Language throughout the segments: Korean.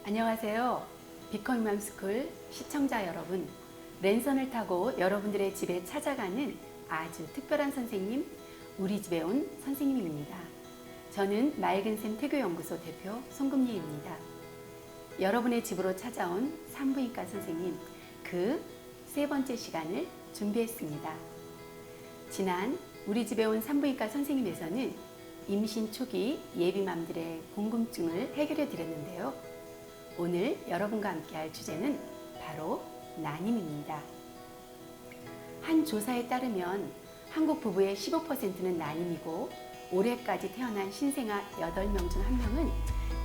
안녕하세요. 비커밍 맘스쿨 시청자 여러분, 랜선을 타고 여러분들의 집에 찾아가는 아주 특별한 선생님, 우리 집에 온 선생님입니다. 저는 맑은샘 태교연구소 대표 송금리입니다. 여러분의 집으로 찾아온 산부인과 선생님, 그 세 번째 시간을 준비했습니다. 지난 우리 집에 온 산부인과 선생님에서는 임신 초기 예비맘들의 궁금증을 해결해 드렸는데요. 오늘 여러분과 함께 할 주제는 바로 난임입니다. 한 조사에 따르면 한국 부부의 15%는 난임이고 올해까지 태어난 신생아 8명 중 1명은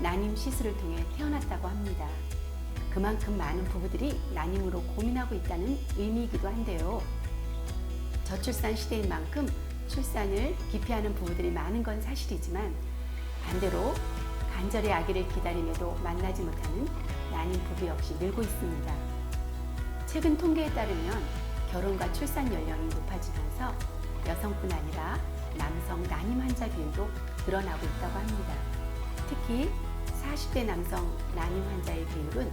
난임 시술을 통해 태어났다고 합니다. 그만큼 많은 부부들이 난임으로 고민하고 있다는 의미이기도 한데요. 저출산 시대인 만큼 출산을 기피하는 부부들이 많은 건 사실이지만 반대로 간절히 아기를 기다림에도 만나지 못하는 난임 부부 역시 늘고 있습니다. 최근 통계에 따르면 결혼과 출산 연령이 높아지면서 여성뿐 아니라 남성 난임 환자 비율도 늘어나고 있다고 합니다. 특히 40대 남성 난임 환자의 비율은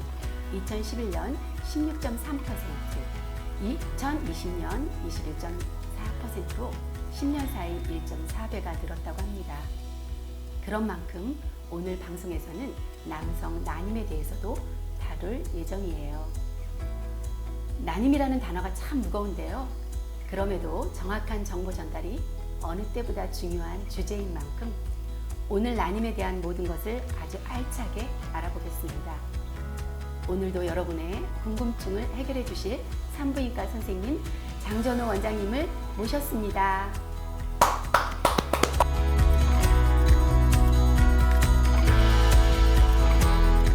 2011년 16.3%, 2020년 21.4%로 10년 사이 1.4배가 늘었다고 합니다. 그런 만큼 오늘 방송에서는 남성 난임에 대해서도 다룰 예정이에요. 난임이라는 단어가 참 무거운데요. 그럼에도 정확한 정보 전달이 어느 때보다 중요한 주제인 만큼 오늘 난임에 대한 모든 것을 아주 알차게 알아보겠습니다. 오늘도 여러분의 궁금증을 해결해 주실 산부인과 선생님 장전호 원장님을 모셨습니다.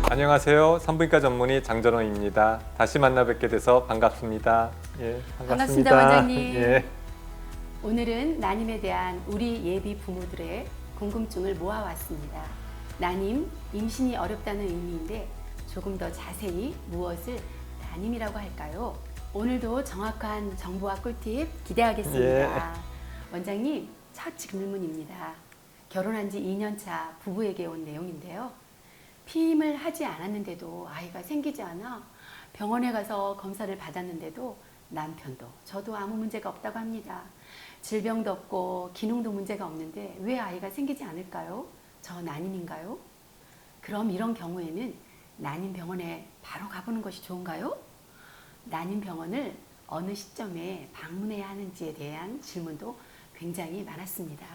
안녕하세요. 산부인과 전문의 장전호입니다. 다시 만나 뵙게 돼서 반갑습니다. 예, 반갑습니다, 원장님. 예. 오늘은 난임에 대한 우리 예비 부모들의 궁금증을 모아왔습니다. 난임, 임신이 어렵다는 의미인데 조금 더 자세히 무엇을 난임이라고 할까요? 오늘도 정확한 정보와 꿀팁 기대하겠습니다. 예. 원장님, 첫 질문입니다. 결혼한 지 2년 차 부부에게 온 내용인데요. 피임을 하지 않았는데도 아이가 생기지 않아 병원에 가서 검사를 받았는데도 남편도 저도 아무 문제가 없다고 합니다. 질병도 없고 기능도 문제가 없는데 왜 아이가 생기지 않을까요? 저 난임인가요? 그럼 이런 경우에는 난임병원에 바로 가보는 것이 좋은가요? 난임병원을 어느 시점에 방문해야 하는지에 대한 질문도 굉장히 많았습니다.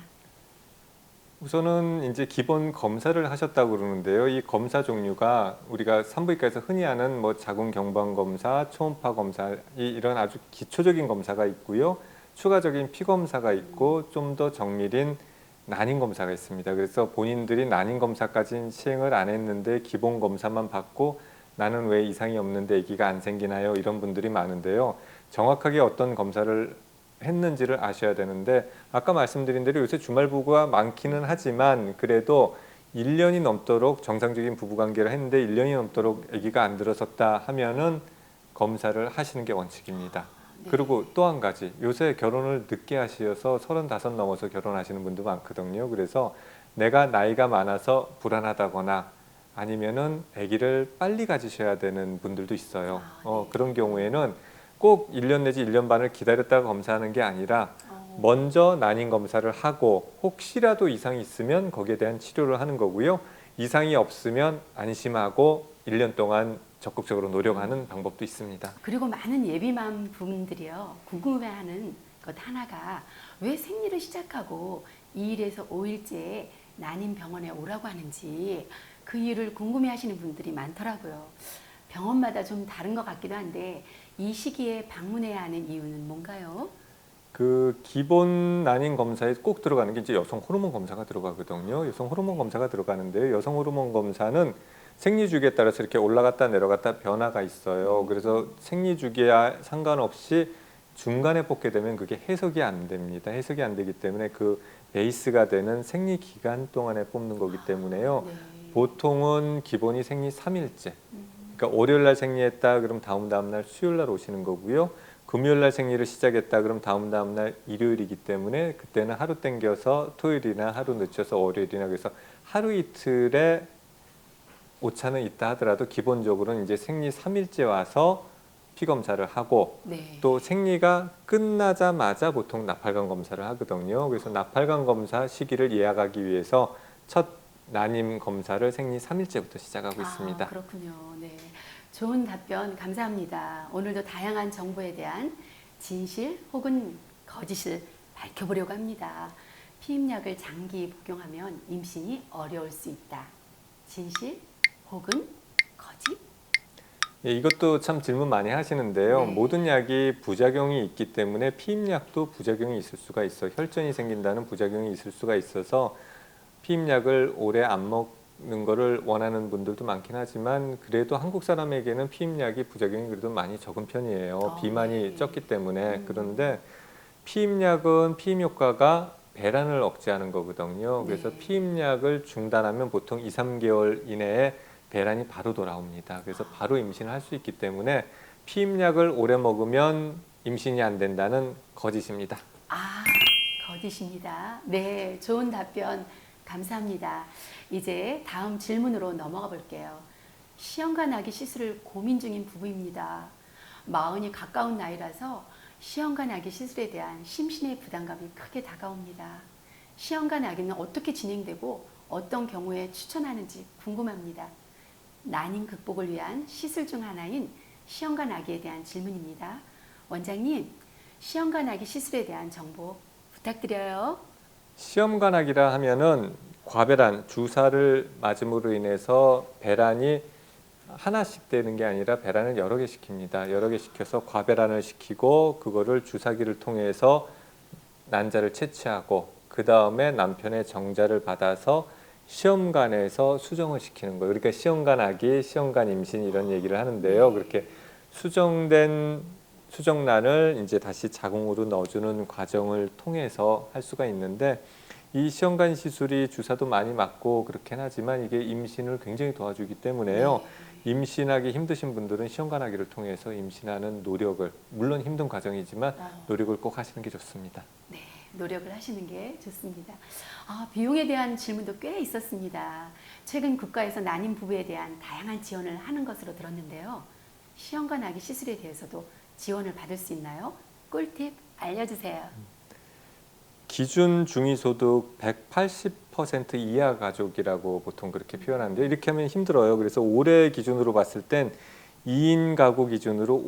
우선은 이제 기본 검사를 하셨다고 그러는데요. 이 검사 종류가 우리가 산부인과에서 흔히 하는 뭐 자궁 경부암 검사, 초음파 검사 이런 아주 기초적인 검사가 있고요. 추가적인 피 검사가 있고 좀 더 정밀인 난임 검사가 있습니다. 그래서 본인들이 난임 검사까지는 시행을 안 했는데 기본 검사만 받고 나는 왜 이상이 없는데 아기가 안 생기나요? 이런 분들이 많은데요. 정확하게 어떤 검사를 했는지를 아셔야 되는데 아까 말씀드린 대로 요새 주말 부부가 많기는 하지만 그래도 1년이 넘도록 정상적인 부부관계를 했는데 1년이 넘도록 아기가 안 들어섰다 하면은 검사를 하시는 게 원칙입니다. 네. 그리고 또 한 가지, 요새 결혼을 늦게 하셔서 35 넘어서 결혼하시는 분도 많거든요. 그래서 내가 나이가 많아서 불안하다거나 아니면은 아기를 빨리 가지셔야 되는 분들도 있어요. 네. 그런 경우에는 꼭 1년 내지 1년 반을 기다렸다가 검사하는 게 아니라 먼저 난임 검사를 하고 혹시라도 이상이 있으면 거기에 대한 치료를 하는 거고요. 이상이 없으면 안심하고 1년 동안 적극적으로 노력하는 방법도 있습니다. 그리고 많은 예비맘 분들이요 궁금해하는 것 하나가 왜 생리를 시작하고 2일에서 5일째 난임병원에 오라고 하는지 그 이유를 궁금해하시는 분들이 많더라고요. 병원마다 좀 다른 것 같기도 한데 이 시기에 방문해야 하는 이유는 뭔가요? 그 기본 난임 검사에 꼭 들어가는 게 이제 여성 호르몬 검사가 들어가거든요. 여성 호르몬 검사가 들어가는데요. 여성 호르몬 검사는 생리 주기에 따라서 이렇게 올라갔다 내려갔다 변화가 있어요. 그래서 생리 주기와 상관없이 중간에 뽑게 되면 그게 해석이 안 됩니다. 해석이 안 되기 때문에 그 베이스가 되는 생리 기간 동안에 뽑는 거기 때문에요. 네. 보통은 기본이 생리 3일째. 그러니까 월요일 날 생리했다 그럼 다음 날 수요일 날 오시는 거고요. 금요일 날 생리를 시작했다 그럼 다음 날 일요일이기 때문에 그때는 하루 땡겨서 토요일이나 하루 늦춰서 월요일이나 그래서 하루 이틀의 오차는 있다 하더라도 기본적으로는 이제 생리 3일째 와서 피 검사를 하고 네. 또 생리가 끝나자마자 보통 나팔관 검사를 하거든요. 그래서 나팔관 검사 시기를 예약하기 위해서 첫 난임 검사를 생리 3일째부터 시작하고 있습니다. 그렇군요. 네. 좋은 답변 감사합니다. 오늘도 다양한 정보에 대한 진실 혹은 거짓을 밝혀보려고 합니다. 피임약을 장기 복용하면 임신이 어려울 수 있다. 진실 혹은 거짓? 예, 이것도 참 질문 많이 하시는데요. 네. 모든 약이 부작용이 있기 때문에 피임약도 부작용이 있을 수가 있어요. 혈전이 생긴다는 부작용이 있을 수가 있어서 피임약을 오래 안 먹는 거를 원하는 분들도 많긴 하지만 그래도 한국 사람에게는 피임약이 부작용이 그래도 많이 적은 편이에요. 비만이 네. 적기 때문에. 그런데 피임약은 피임 효과가 배란을 억제하는 거거든요. 그래서 네. 피임약을 중단하면 보통 2, 3개월 이내에 배란이 바로 돌아옵니다. 그래서 바로 임신을 할 수 있기 때문에 피임약을 오래 먹으면 임신이 안 된다는 거짓입니다. 거짓입니다. 네, 좋은 답변 감사합니다. 이제 다음 질문으로 넘어가 볼게요. 시험관 아기 시술을 고민 중인 부부입니다. 마흔이 가까운 나이라서 시험관 아기 시술에 대한 심신의 부담감이 크게 다가옵니다. 시험관 아기는 어떻게 진행되고 어떤 경우에 추천하는지 궁금합니다. 난임 극복을 위한 시술 중 하나인 시험관 아기에 대한 질문입니다. 원장님, 시험관 아기 시술에 대한 정보 부탁드려요. 시험관악이라 하면은 과배란, 주사를 맞음으로 인해서 배란이 하나씩 되는 게 아니라 배란을 여러 개 시킵니다. 여러 개 시켜서 과배란을 시키고 그거를 주사기를 통해서 난자를 채취하고 그 다음에 남편의 정자를 받아서 시험관에서 수정을 시키는 거예요. 그러니까 시험관악이, 시험관 임신 이런 얘기를 하는데요. 그렇게 수정된 수정란을 이제 다시 자궁으로 넣어주는 과정을 통해서 할 수가 있는데 이 시험관 시술이 주사도 많이 맞고 그렇긴 하지만 이게 임신을 굉장히 도와주기 때문에요. 임신하기 힘드신 분들은 시험관하기를 통해서 임신하는 노력을, 물론 힘든 과정이지만 노력을 꼭 하시는 게 좋습니다. 네, 노력을 하시는 게 좋습니다. 비용에 대한 질문도 꽤 있었습니다. 최근 국가에서 난임 부부에 대한 다양한 지원을 하는 것으로 들었는데요. 시험관 아기 시술에 대해서도 지원을 받을 수 있나요? 꿀팁 알려주세요. 기준 중위소득 180% 이하 가족이라고 보통 그렇게 표현하는데 이렇게 하면 힘들어요. 그래서 올해 기준으로 봤을 땐 2인 가구 기준으로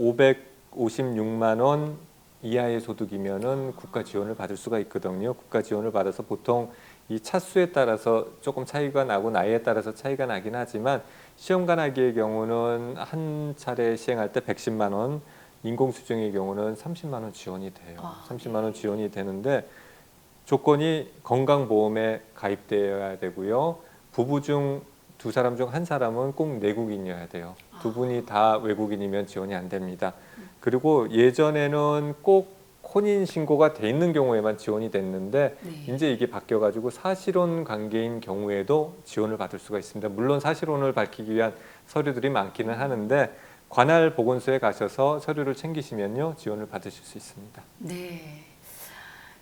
556만 원 이하의 소득이면은 국가 지원을 받을 수가 있거든요. 국가 지원을 받아서 보통 이 차수에 따라서 조금 차이가 나고 나이에 따라서 차이가 나긴 하지만 시험관 아기의 경우는 한 차례 시행할 때 110만 원, 인공수정의 경우는 30만 원 지원이 돼요. 30만 원 지원이 되는데 조건이 건강보험에 가입되어야 되고요. 부부 중 두 사람 중 한 사람은 꼭 내국인이어야 돼요. 두 분이 다 외국인이면 지원이 안 됩니다. 그리고 예전에는 꼭 혼인 신고가 돼 있는 경우에만 지원이 됐는데 이제 이게 바뀌어가지고 사실혼 관계인 경우에도 지원을 받을 수가 있습니다. 물론 사실혼을 밝히기 위한 서류들이 많기는 하는데 관할 보건소에 가셔서 서류를 챙기시면요 지원을 받으실 수 있습니다. 네.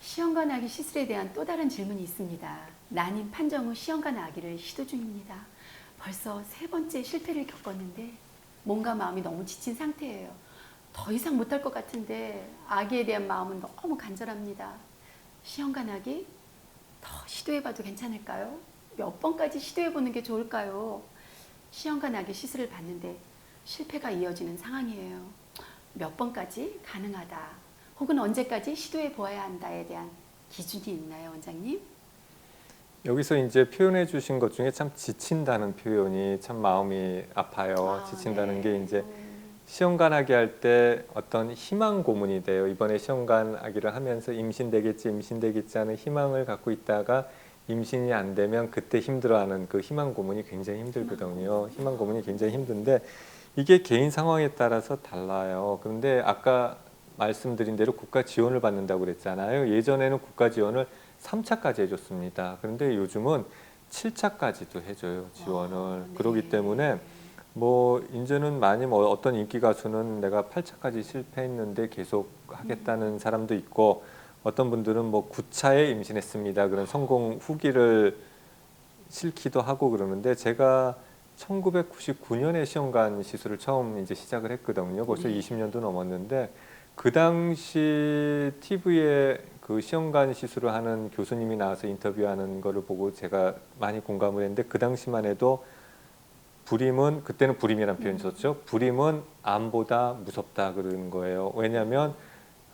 시험관 아기 시술에 대한 또 다른 질문이 있습니다. 난임 판정 후 시험관 아기를 시도 중입니다. 벌써 3번째 실패를 겪었는데 몸과 마음이 너무 지친 상태예요. 더 이상 못할 것 같은데 아기에 대한 마음은 너무 간절합니다. 시험관 아기 더 시도해봐도 괜찮을까요? 몇 번까지 시도해보는 게 좋을까요? 시험관 아기 시술을 받는데 실패가 이어지는 상황이에요. 몇 번까지 가능하다 혹은 언제까지 시도해 보아야 한다에 대한 기준이 있나요, 원장님? 여기서 이제 표현해 주신 것 중에 참 지친다는 표현이 참 마음이 아파요. 지친다는 게 이제 시험관하기 할 때 어떤 희망 고문이 돼요. 이번에 시험관하기를 하면서 임신되겠지 하는 희망을 갖고 있다가 임신이 안 되면 그때 힘들어하는 그 희망 고문이 굉장히 힘들거든요. 희망 고문이 굉장히 힘든데 이게 개인 상황에 따라서 달라요. 그런데 아까 말씀드린 대로 국가 지원을 받는다고 그랬잖아요. 예전에는 국가 지원을 3차까지 해줬습니다. 그런데 요즘은 7차까지도 해줘요, 지원을. 그렇기 때문에 뭐 이제는 많이 뭐 어떤 인기 가수는 내가 8차까지 실패했는데 계속 하겠다는 사람도 있고 어떤 분들은 뭐 9차에 임신했습니다. 그런 성공 후기를 싫기도 하고 그러는데 제가 1999년에 시험관 시술을 처음 이제 시작을 했거든요. 벌써 네. 20년도 넘었는데 그 당시 TV에 그 시험관 시술을 하는 교수님이 나와서 인터뷰하는 거를 보고 제가 많이 공감을 했는데 그 당시만 해도 불임은 그때는 불임이라는 표현이 썼죠. 불임은 암보다 무섭다 그러는 거예요. 왜냐하면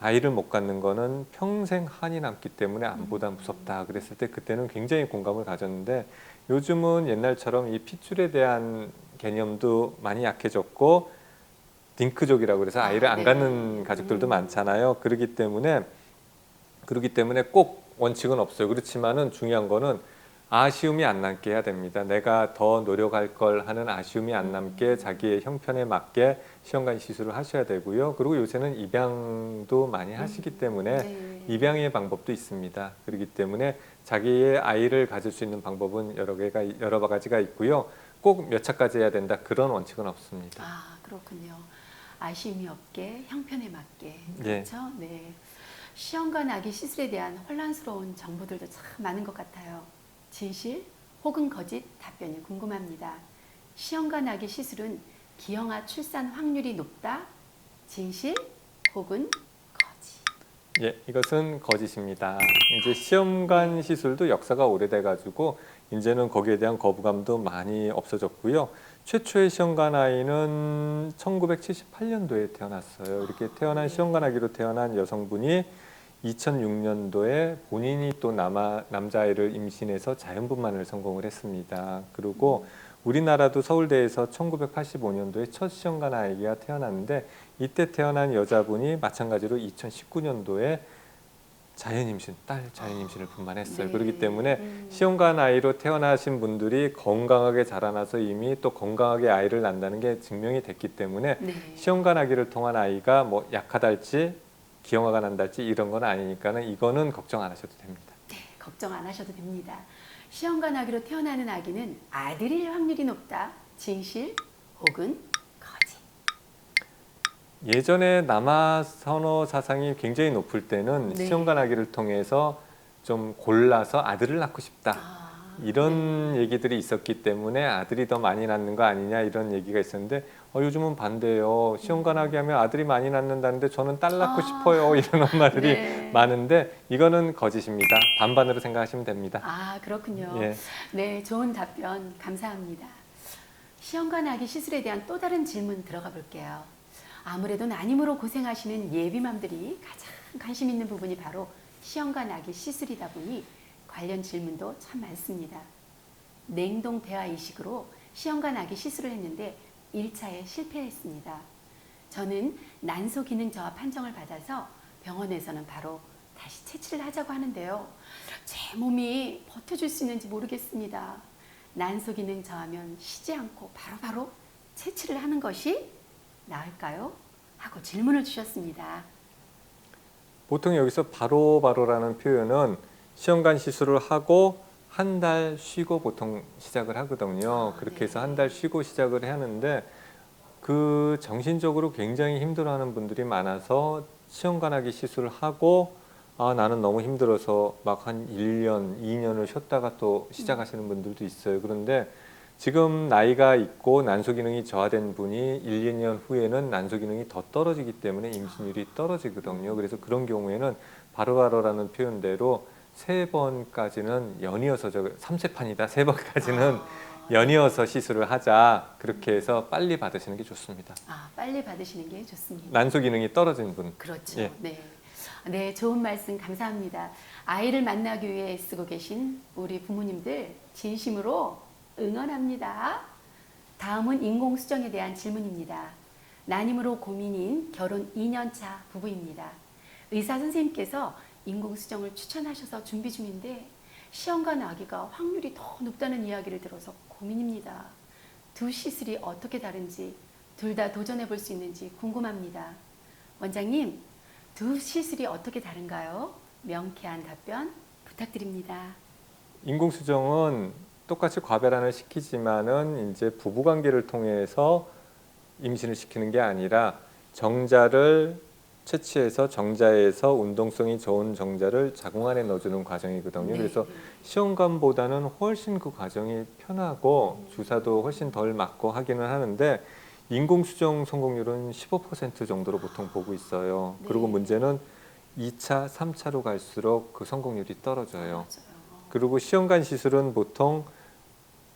아이를 못 갖는 거는 평생 한이 남기 때문에 암보다 무섭다 그랬을 때 그때는 굉장히 공감을 가졌는데 요즘은 옛날처럼 이 핏줄에 대한 개념도 많이 약해졌고 딩크족이라고 그래서 아이를 안 네. 갖는 가족들도 많잖아요. 그러기 때문에 꼭 원칙은 없어요. 그렇지만은 중요한 거는 아쉬움이 안 남게 해야 됩니다. 내가 더 노력할 걸 하는 아쉬움이 안 남게 자기의 형편에 맞게 시험관 시술을 하셔야 되고요. 그리고 요새는 입양도 많이 하시기 때문에 네. 입양의 방법도 있습니다. 그렇기 때문에 자기의 아이를 가질 수 있는 방법은 여러 가지가 있고요. 꼭 몇 차까지 해야 된다 그런 원칙은 없습니다. 아, 그렇군요. 아쉬움이 없게 형편에 맞게. 예. 그렇죠? 네. 시험관 아기 시술에 대한 혼란스러운 정보들도 참 많은 것 같아요. 진실 혹은 거짓 답변이 궁금합니다. 시험관 아기 시술은 기형아 출산 확률이 높다. 진실 혹은 거짓. 예, 이것은 거짓입니다. 이제 시험관 시술도 역사가 오래돼 가지고 이제는 거기에 대한 거부감도 많이 없어졌고요. 최초의 시험관 아이는 1978년도에 태어났어요. 이렇게 태어난 시험관 아기로 태어난 여성분이 2006년도에 본인이 또 남자아이를 임신해서 자연분만을 성공을 했습니다. 그리고 우리나라도 서울대에서 1985년도에 첫 시험관 아이가 태어났는데 이때 태어난 여자분이 마찬가지로 2019년도에 딸 자연 임신을 분만했어요. 네. 그렇기 때문에 시험관 아이로 태어나신 분들이 건강하게 자라나서 이미 또 건강하게 아이를 낳는다는 게 증명이 됐기 때문에 네. 시험관 아기를 통한 아이가 뭐 약하달지 기형아가 난달지 이런 건 아니니까는 이거는 걱정 안 하셔도 됩니다. 네, 걱정 안 하셔도 됩니다. 시험관 아기로 태어나는 아기는 아들일 확률이 높다. 진실 혹은 거짓. 예전에 남아 선호 사상이 굉장히 높을 때는 네. 시험관 아기를 통해서 좀 골라서 아들을 낳고 싶다. 아, 이런 얘기들이 있었기 때문에 아들이 더 많이 낳는 거 아니냐 이런 얘기가 있었는데 요즘은 반대예요. 시험관 아기 하면 아들이 많이 낳는다는데 저는 딸 낳고 싶어요. 이런 엄마들이 네. 많은데 이거는 거짓입니다. 반반으로 생각하시면 됩니다. 아, 그렇군요. 예. 네, 좋은 답변 감사합니다. 시험관 아기 시술에 대한 또 다른 질문 들어가 볼게요. 아무래도 난임으로 고생하시는 예비맘들이 가장 관심 있는 부분이 바로 시험관 아기 시술이다 보니 관련 질문도 참 많습니다. 냉동 배아 이식으로 시험관 아기 시술을 했는데 1차에 실패했습니다. 저는 난소 기능 저하 판정을 받아서 병원에서는 바로 다시 채취를 하자고 하는데요. 제 몸이 버텨줄 수 있는지 모르겠습니다. 난소 기능 저하면 쉬지 않고 바로바로 채취를 하는 것이 나을까요? 하고 질문을 주셨습니다. 보통 여기서 바로바로라는 표현은 시험관 시술을 하고 한 달 쉬고 보통 시작을 하거든요. 그렇게 해서 한 달 쉬고 시작을 하는데 그 정신적으로 굉장히 힘들어하는 분들이 많아서 시험관 아기 시술을 하고 나는 너무 힘들어서 막 한 1년, 2년을 쉬었다가 또 시작하시는 분들도 있어요. 그런데 지금 나이가 있고 난소 기능이 저하된 분이 1, 2년 후에는 난소 기능이 더 떨어지기 때문에 임신율이 떨어지거든요. 그래서 그런 경우에는 바로바로라는 표현대로 3번까지는 연이어서 3세판이다. 3번까지는 연이어서 시술을 하자. 그렇게 해서 빨리 받으시는 게 좋습니다. 빨리 받으시는 게 좋습니다. 난소 기능이 떨어진 분. 그렇죠. 예. 네. 네, 좋은 말씀 감사합니다. 아이를 만나기 위해 애쓰고 계신 우리 부모님들 진심으로 응원합니다. 다음은 인공수정에 대한 질문입니다. 난임으로 고민인 결혼 2년차 부부입니다. 의사 선생님께서 인공수정을 추천하셔서 준비 중인데 시험관 아기가 확률이 더 높다는 이야기를 들어서 고민입니다. 두 시술이 어떻게 다른지 둘 다 도전해 볼 수 있는지 궁금합니다. 원장님, 두 시술이 어떻게 다른가요? 명쾌한 답변 부탁드립니다. 인공수정은 똑같이 과배란을 시키지만은 이제 부부관계를 통해서 임신을 시키는 게 아니라 정자를 채취해서 정자에서 운동성이 좋은 정자를 자궁 안에 넣어주는 과정이거든요. 네. 그래서 시험관보다는 훨씬 그 과정이 편하고 주사도 훨씬 덜 맞고 하기는 하는데 인공수정 성공률은 15% 정도로 보통 보고 있어요. 네. 그리고 문제는 2차, 3차로 갈수록 그 성공률이 떨어져요. 맞아요. 그리고 시험관 시술은 보통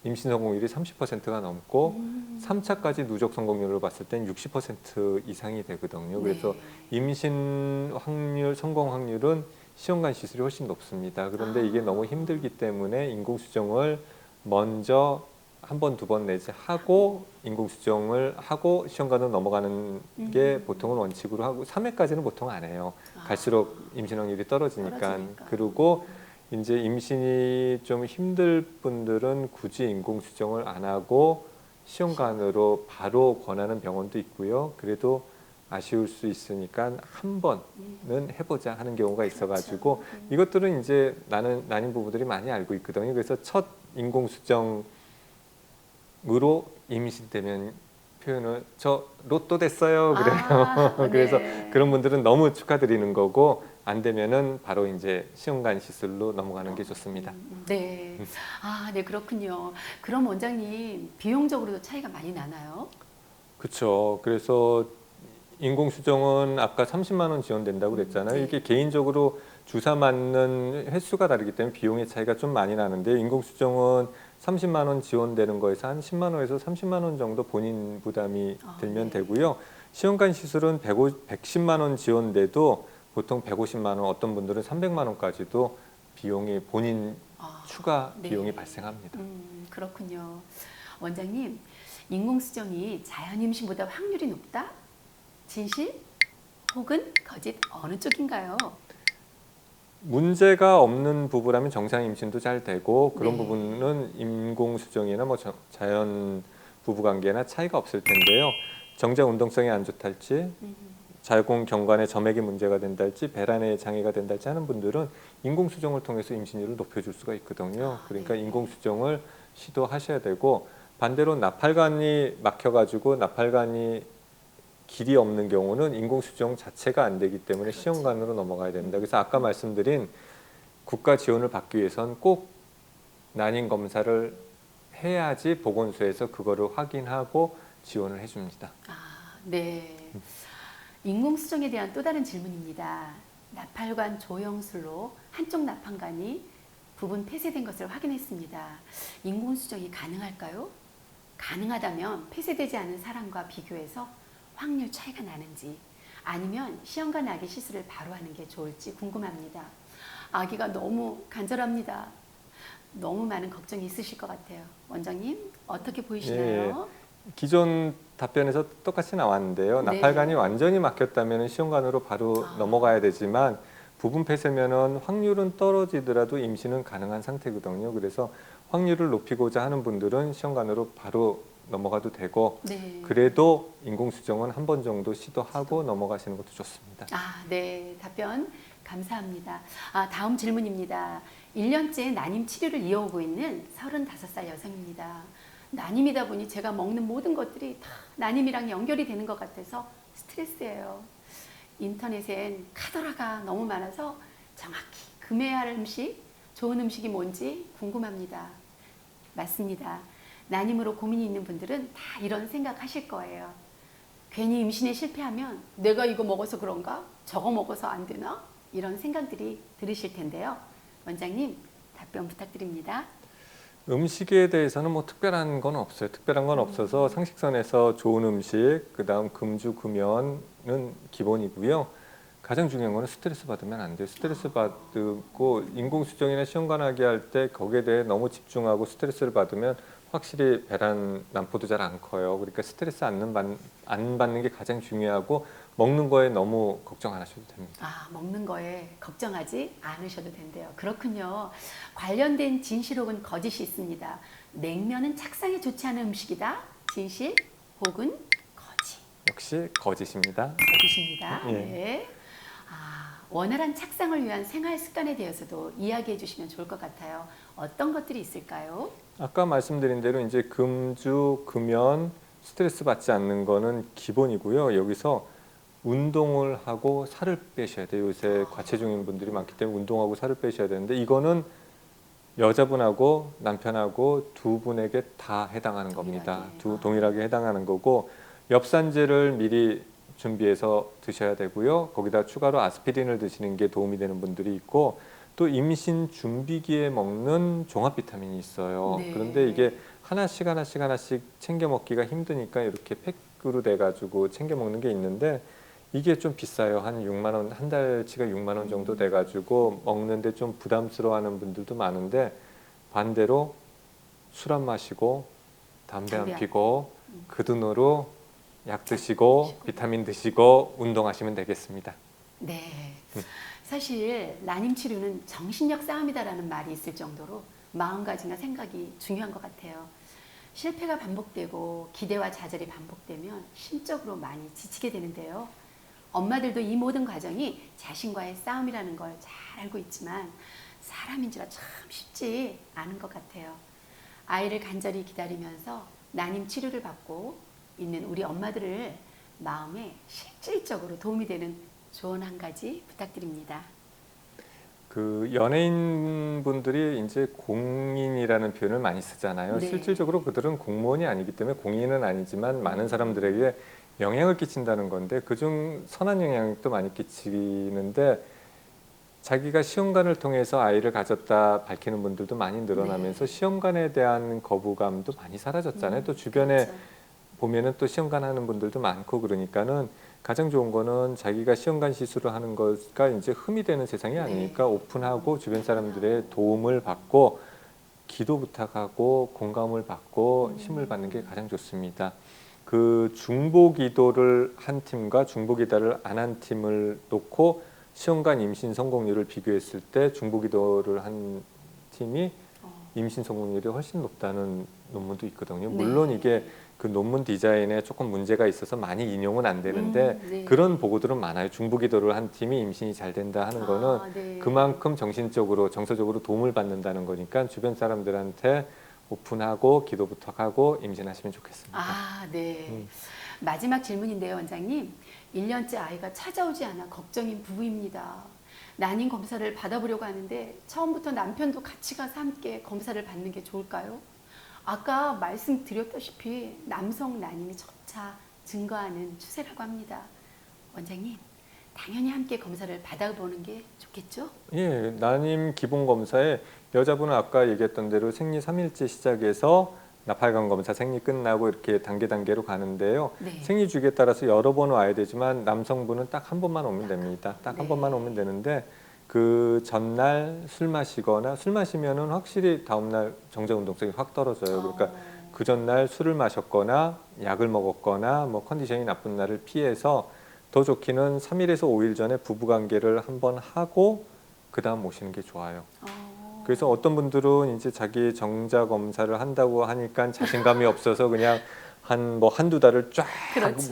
임신 성공률이 30%가 넘고 3차까지 누적 성공률을 봤을 땐 60% 이상이 되거든요. 그래서 네. 임신 확률, 성공 확률은 시험관 시술이 훨씬 높습니다. 그런데 이게 너무 힘들기 때문에 인공수정을 먼저 한 번, 두 번 내지 하고 인공수정을 하고 시험관으로 넘어가는 게 보통은 원칙으로 하고 3회까지는 보통 안 해요. 갈수록 임신 확률이 떨어지니까. 떨어지니까. 그리고 이제 임신이 좀 힘들 분들은 굳이 인공수정을 안 하고 시험관으로 바로 권하는 병원도 있고요. 그래도 아쉬울 수 있으니까 한 번은 해보자 하는 경우가 있어가지고 이것들은 이제 난임 부부들이 많이 알고 있거든요. 그래서 첫 인공수정으로 임신되면 표현을 저 로또 됐어요 그래요. 그래서 네. 그런 분들은 너무 축하드리는 거고 안 되면은 바로 이제 시험관 시술로 넘어가는 게 좋습니다. 네. 아, 네, 그렇군요. 그럼 원장님, 비용적으로도 차이가 많이 나나요? 그렇죠. 그래서 인공수정은 아까 30만 원 지원된다고 그랬잖아요. 네. 이게 개인적으로 주사 맞는 횟수가 다르기 때문에 비용의 차이가 좀 많이 나는데 인공수정은 30만 원 지원되는 거에서 한 10만 원에서 30만 원 정도 본인 부담이 들면 네. 되고요. 시험관 시술은 110만 원 지원돼도 보통 150만 원, 어떤 분들은 300만 원까지도 비용이 본인 추가 네. 비용이 발생합니다. 그렇군요. 원장님, 인공수정이 자연 임신보다 확률이 높다? 진실? 혹은 거짓 어느 쪽인가요? 문제가 없는 부부라면 정상 임신도 잘 되고 그런 네. 부분은 인공수정이나 뭐 자연 부부관계나 차이가 없을 텐데요. 정자 운동성이 안 좋달지 자궁 경관에 점액이 문제가 된달지 배란에 장애가 된달지 하는 분들은 인공수정을 통해서 임신율을 높여줄 수가 있거든요. 그러니까 네. 인공수정을 시도하셔야 되고 반대로 나팔관이 막혀가지고 나팔관이 길이 없는 경우는 인공수정 자체가 안 되기 때문에 그렇죠. 시험관으로 넘어가야 됩니다. 그래서 아까 말씀드린 국가 지원을 받기 위해서는 꼭 난임 검사를 해야지 보건소에서 그거를 확인하고 지원을 해줍니다. 네. 인공수정에 대한 또 다른 질문입니다. 나팔관 조영술로 한쪽 나팔관이 부분 폐쇄된 것을 확인했습니다. 인공수정이 가능할까요? 가능하다면 폐쇄되지 않은 사람과 비교해서 확률 차이가 나는지 아니면 시험관 아기 시술을 바로 하는 게 좋을지 궁금합니다. 아기가 너무 간절합니다. 너무 많은 걱정이 있으실 것 같아요. 원장님 어떻게 보이시나요? 기존 답변에서 똑같이 나왔는데요. 네. 나팔관이 완전히 막혔다면 시험관으로 바로 넘어가야 되지만 부분 폐쇄면은 확률은 떨어지더라도 임신은 가능한 상태거든요. 그래서 확률을 높이고자 하는 분들은 시험관으로 바로 넘어가도 되고 네. 그래도 인공수정은 한 번 정도 시도하고 넘어가시는 것도 좋습니다. 네. 답변 감사합니다. 다음 질문입니다. 1년째 난임 치료를 이어오고 있는 35살 여성입니다. 난임이다 보니 제가 먹는 모든 것들이 다 난임이랑 연결이 되는 것 같아서 스트레스예요. 인터넷엔 카더라가 너무 많아서 정확히 금해야 할 음식, 좋은 음식이 뭔지 궁금합니다. 맞습니다. 난임으로 고민이 있는 분들은 다 이런 생각하실 거예요. 괜히 임신에 실패하면 내가 이거 먹어서 그런가? 저거 먹어서 안 되나? 이런 생각들이 들으실 텐데요. 원장님 답변 부탁드립니다. 음식에 대해서는 뭐 특별한 건 없어요. 특별한 건 없어서 상식선에서 좋은 음식, 그다음 금주 금연은 기본이고요. 가장 중요한 거는 스트레스 받으면 안 돼요. 스트레스 받고 인공수정이나 시험관하기 할 때 거기에 대해 너무 집중하고 스트레스를 받으면 확실히 배란 난포도 잘 안 커요. 그러니까 스트레스 안 받는 게 가장 중요하고 먹는 거에 너무 걱정 안 하셔도 됩니다. 먹는 거에 걱정하지 않으셔도 된대요. 그렇군요. 관련된 진실 혹은 거짓이 있습니다. 냉면은 착상에 좋지 않은 음식이다. 진실 혹은 거짓. 역시 거짓입니다. 거짓입니다. 예. 네. 원활한 착상을 위한 생활 습관에 대해서도 이야기해 주시면 좋을 것 같아요. 어떤 것들이 있을까요? 아까 말씀드린 대로 이제 금주, 금연, 스트레스 받지 않는 거는 기본이고요. 여기서 운동을 하고 살을 빼셔야 돼요. 요새 과체중인 분들이 많기 때문에 운동하고 살을 빼셔야 되는데 이거는 여자분하고 남편하고 두 분에게 다 해당하는 겁니다. 동일하게 해당하는 거고 엽산제를 미리 준비해서 드셔야 되고요. 거기다 추가로 아스피린을 드시는 게 도움이 되는 분들이 있고 또 임신 준비기에 먹는 종합 비타민이 있어요. 네. 그런데 이게 하나씩 챙겨 먹기가 힘드니까 이렇게 팩으로 돼 가지고 챙겨 먹는 게 있는데 이게 좀 비싸요. 한 6만 원, 한 달치가 6만 원 정도 돼 가지고 먹는데 좀 부담스러워하는 분들도 많은데 반대로 술 안 마시고 담배 안 피고 그 돈으로 약 드시고 비타민 드시고 운동하시면 되겠습니다. 네. 사실 난임 치료는 정신력 싸움이다라는 말이 있을 정도로 마음가짐과 생각이 중요한 것 같아요. 실패가 반복되고 기대와 좌절이 반복되면 심적으로 많이 지치게 되는데요. 엄마들도 이 모든 과정이 자신과의 싸움이라는 걸 잘 알고 있지만 사람인지라 참 쉽지 않은 것 같아요. 아이를 간절히 기다리면서 난임 치료를 받고 있는 우리 엄마들을 마음에 실질적으로 도움이 되는 조언 한 가지 부탁드립니다. 그 연예인 분들이 이제 공인이라는 표현을 많이 쓰잖아요. 네. 실질적으로 그들은 공무원이 아니기 때문에 공인은 아니지만 많은 사람들에게 영향을 끼친다는 건데 그중 선한 영향도 많이 끼치는데 자기가 시험관을 통해서 아이를 가졌다 밝히는 분들도 많이 늘어나면서 시험관에 대한 거부감도 많이 사라졌잖아요. 또 주변에 그렇죠. 보면은 또 시험관 하는 분들도 많고 그러니까는 가장 좋은 거는 자기가 시험관 시술을 하는 거가 이제 흠이 되는 세상이 아니니까 오픈하고 주변 사람들의 도움을 받고 기도 부탁하고 공감을 받고 힘을 받는 게 가장 좋습니다. 그 중보 기도를 한 팀과 중보 기도를 안 한 팀을 놓고 시험관 임신 성공률을 비교했을 때 중보 기도를 한 팀이 임신 성공률이 훨씬 높다는 논문도 있거든요. 물론 이게 그 논문 디자인에 조금 문제가 있어서 많이 인용은 안 되는데 그런 보고들은 많아요. 중보 기도를 한 팀이 임신이 잘 된다 하는 거는 그만큼 정신적으로 정서적으로 도움을 받는다는 거니까 주변 사람들한테 오픈하고 기도 부탁하고 임신하시면 좋겠습니다. 아, 네. 마지막 질문인데요, 원장님. 1년째 아이가 찾아오지 않아 걱정인 부부입니다. 난임 검사를 받아보려고 하는데 처음부터 남편도 같이 가서 함께 검사를 받는 게 좋을까요? 아까 말씀드렸다시피 남성 난임이 점차 증가하는 추세라고 합니다. 원장님, 당연히 함께 검사를 받아보는 게 좋겠죠? 예, 난임 기본 검사에 여자분은 아까 얘기했던 대로 생리 3일째 시작해서 나팔관 검사 생리 끝나고 이렇게 단계로 가는데요. 생리 주기에 따라서 여러 번 와야 되지만 남성분은 딱 한 번만 오면 됩니다. 딱 한 번만 오면 되는데 그 전날 술 마시거나 술 마시면은 확실히 다음날 정자 운동성이 확 떨어져요. 그러니까 그 전날 술을 마셨거나 약을 먹었거나 뭐 컨디션이 나쁜 날을 피해서 더 좋기는 3일에서 5일 전에 부부 관계를 한번 하고 그다음 오시는 게 좋아요. 그래서 어떤 분들은 이제 자기 정자 검사를 한다고 하니까 자신감이 없어서 그냥 한두 달을 쫙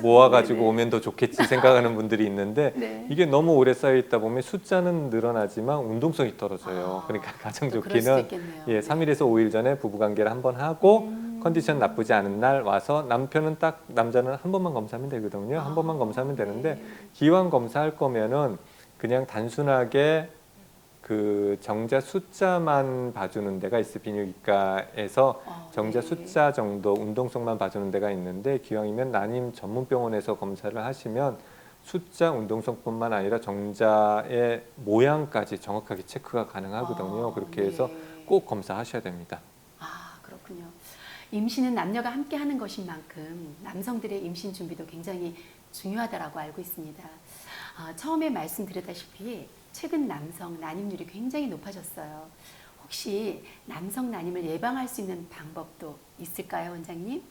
모아가지고 오면 더 좋겠지 생각하는 분들이 있는데 이게 너무 오래 쌓여 있다 보면 숫자는 늘어나지만 운동성이 떨어져요. 그러니까 가장 좋기는 3일에서 5일 전에 부부관계를 한번 하고 컨디션 나쁘지 않은 날 와서 남자는 한 번만 검사하면 되거든요. 한 번만 검사하면 되는데 기왕 검사할 거면은 그냥 단순하게 그 정자 숫자만 봐주는 데가 있어 비뇨기과에서 정자 숫자 정도 운동성만 봐주는 데가 있는데 기왕이면 난임 전문병원에서 검사를 하시면 숫자 운동성뿐만 아니라 정자의 모양까지 정확하게 체크가 가능하거든요. 그렇게 해서 꼭 검사하셔야 됩니다. 아, 그렇군요. 임신은 남녀가 함께 하는 것인 만큼 남성들의 임신 준비도 굉장히 중요하다고 알고 있습니다. 처음에 말씀드렸다시피 최근 남성 난임률이 굉장히 높아졌어요. 혹시 남성 난임을 예방할 수 있는 방법도 있을까요, 원장님?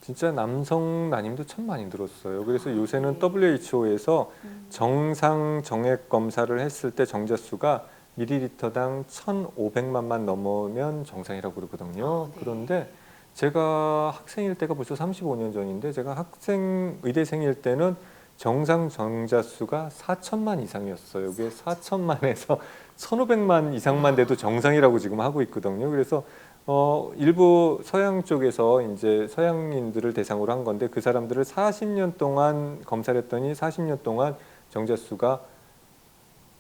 진짜 남성 난임도 참 많이 늘었어요. 그래서 요새는 WHO에서 정상 정액 검사를 했을 때 정자 수가 밀리리터당 1,500만만 넘으면 정상이라고 그러거든요. 그런데 제가 학생일 때가 벌써 35년 전인데 제가 의대생일 때는 정상 정자 수가 4천만 이상이었어요. 그게 4천만에서 1,500만 이상만 돼도 정상이라고 지금 하고 있거든요. 그래서 일부 서양 쪽에서 이제 서양인들을 대상으로 한 건데 그 사람들을 40년 동안 검사를 했더니 40년 동안 정자수가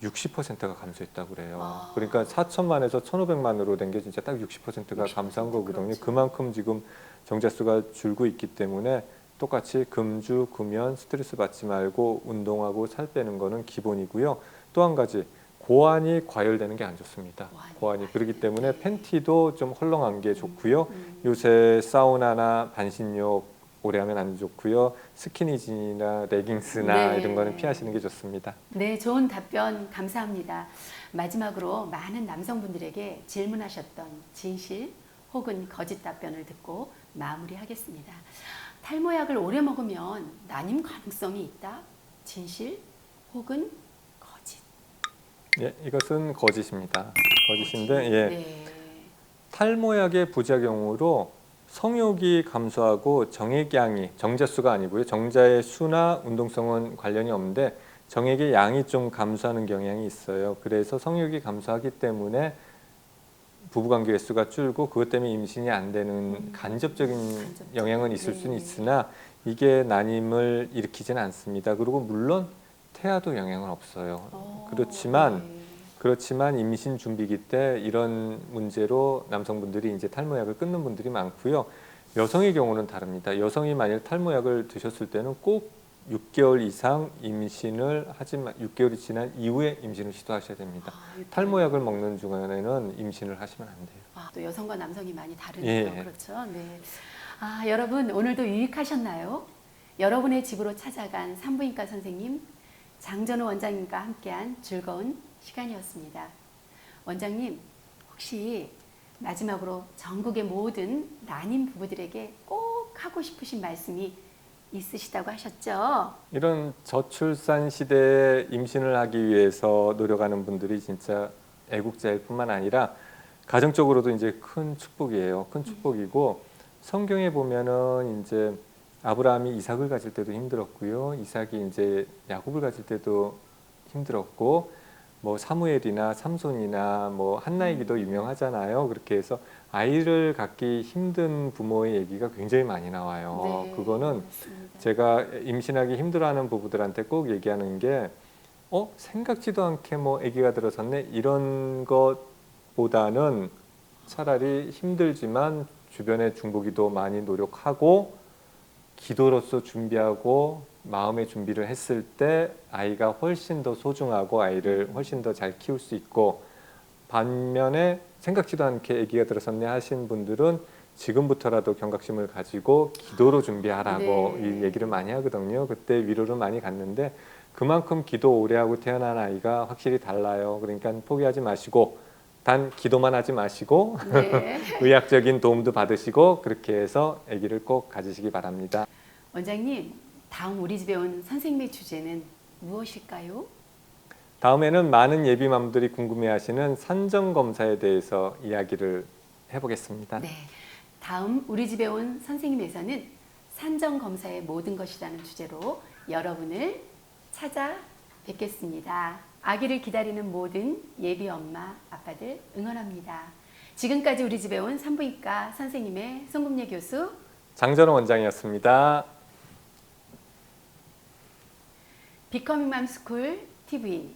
60%가 감소했다고 그래요. 아. 그러니까 4천만에서 1,500만으로 된 게 진짜 딱 60%가 60% 감소한 거거든요. 그렇죠. 그만큼 지금 정자수가 줄고 있기 때문에 똑같이 금주, 금연, 스트레스 받지 말고 운동하고 살 빼는 거는 기본이고요. 또 한 가지 고환이 과열되는 게 안 좋습니다. 고환이 그렇기 때문에 팬티도 좀 헐렁한 게 좋고요. 요새 사우나나 반신욕 오래 하면 안 좋고요. 스키니진이나 레깅스나 네. 이런 거는 피하시는 게 좋습니다. 네, 좋은 답변 감사합니다. 마지막으로 많은 남성분들에게 질문하셨던 진실 혹은 거짓 답변을 듣고 마무리하겠습니다. 탈모약을 오래 먹으면 난임 가능성이 있다? 진실 혹은 거짓? 예, 이것은 거짓입니다. 거짓인데 예. 네. 탈모약의 부작용으로 성욕이 감소하고 정액양이 정자수가 아니고요. 정자의 수나 운동성은 관련이 없는데 정액의 양이 좀 감소하는 경향이 있어요. 그래서 성욕이 감소하기 때문에 부부관계 횟수가 줄고 그것 때문에 임신이 안 되는 간접적인 영향은 있을 수는 있으나 이게 난임을 일으키지는 않습니다. 그리고 물론 태아도 영향은 없어요. 그렇지만 임신 준비기 때 이런 문제로 남성분들이 이제 탈모약을 끊는 분들이 많고요. 여성의 경우는 다릅니다. 여성이 만일 탈모약을 드셨을 때는 꼭 6개월 이상 임신을 하지만 6개월이 지난 이후에 임신을 시도하셔야 됩니다. 탈모약을 먹는 중간에는 임신을 하시면 안 돼요. 또 여성과 남성이 많이 다르네요. 예. 그렇죠. 네. 여러분 오늘도 유익하셨나요? 여러분의 집으로 찾아간 산부인과 선생님 장전우 원장님과 함께한 즐거운 시간이었습니다. 원장님 혹시 마지막으로 전국의 모든 난임 부부들에게 꼭 하고 싶으신 말씀이 있으시다고 하셨죠? 이런 저출산 시대에 임신을 하기 위해서 노력하는 분들이 진짜 애국자일 뿐만 아니라 가정적으로도 이제 큰 축복이에요. 큰 축복이고 성경에 보면은 이제 아브라함이 이삭을 가질 때도 힘들었고요. 이삭이 이제 야곱을 가질 때도 힘들었고 뭐 사무엘이나 삼손이나 뭐 한나의 기도 유명하잖아요. 그렇게 해서 아이를 갖기 힘든 부모의 얘기가 굉장히 많이 나와요. 네, 그거는 맞습니다. 제가 임신하기 힘들어하는 부부들한테 꼭 얘기하는 게 생각지도 않게 뭐 아기가 들어섰네 이런 것보다는 차라리 힘들지만 주변의 중보기도 많이 노력하고 기도로서 준비하고 마음의 준비를 했을 때 아이가 훨씬 더 소중하고 아이를 훨씬 더 잘 키울 수 있고 반면에 생각지도 않게 아기가 들어섰네 하신 분들은 지금부터라도 경각심을 가지고 기도로 준비하라고 네. 이 얘기를 많이 하거든요. 그때 위로를 많이 갔는데 그만큼 기도 오래 하고 태어난 아이가 확실히 달라요. 그러니까 포기하지 마시고 단 기도만 하지 마시고 네. 의학적인 도움도 받으시고 그렇게 해서 아기를 꼭 가지시기 바랍니다. 원장님, 다음 우리 집에 온 선생님의 주제는 무엇일까요? 다음에는 많은 예비맘들이 궁금해하시는 산정 검사에 대해서 이야기를 해보겠습니다. 네. 다음 우리 집에 온 선생님에서는 산정 검사의 모든 것이라는 주제로 여러분을 찾아뵙겠습니다. 아기를 기다리는 모든 예비 엄마, 아빠들 응원합니다. 지금까지 우리 집에 온 산부인과 선생님의 송금예 교수 장전호 원장이었습니다. 비커밍 맘스쿨 TV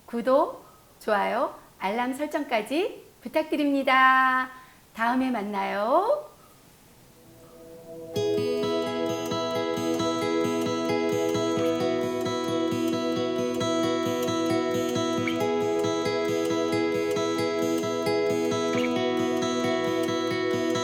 구독, 좋아요, 알람 설정까지 부탁드립니다. 다음에 만나요.